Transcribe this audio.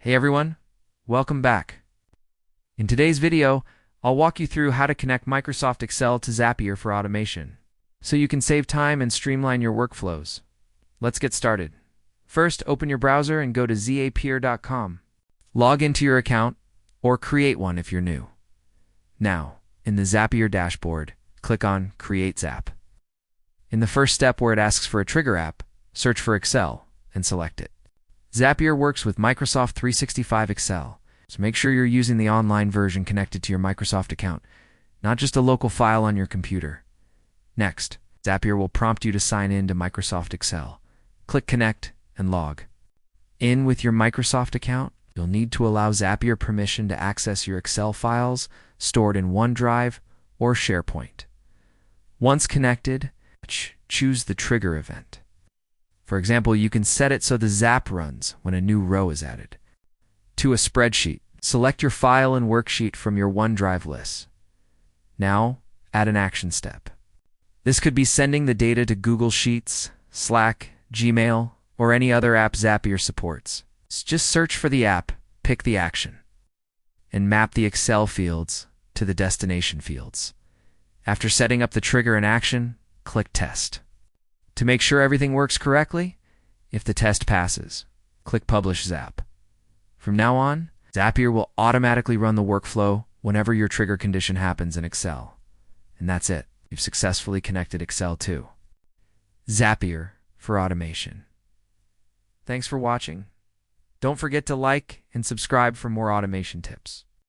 Hey everyone, welcome back. In today's video, I'll walk you through how to connect Microsoft Excel to Zapier for automation, so you can save time and streamline your workflows. Let's get started. First, open your browser and go to zapier.com. Log into your account, or create one if you're new. Now, in the Zapier dashboard, click on Create Zap. In the first step where it asks for a trigger app, search for Excel and select it. Zapier works with Microsoft 365 Excel, so make sure you're using the online version connected to your Microsoft account, not just a local file on your computer. Next, Zapier will prompt you to sign in to Microsoft Excel. Click Connect and log. In with your Microsoft account, you'll need to allow Zapier permission to access your Excel files stored in OneDrive or SharePoint. Once connected, choose the trigger event. For example, you can set it so the Zap runs when a new row is added. To a spreadsheet, select your file and worksheet from your OneDrive list. Now, add an action step. This could be sending the data to Google Sheets, Slack, Gmail, or any other app Zapier supports. Just search for the app, pick the action, and map the Excel fields to the destination fields. After setting up the trigger and action, click Test. To make sure everything works correctly, if the test passes, click Publish Zap. From now on, Zapier will automatically run the workflow whenever your trigger condition happens in Excel. And that's it. You've successfully connected Excel to Zapier for automation. Thanks for watching. Don't forget to like and subscribe for more automation tips.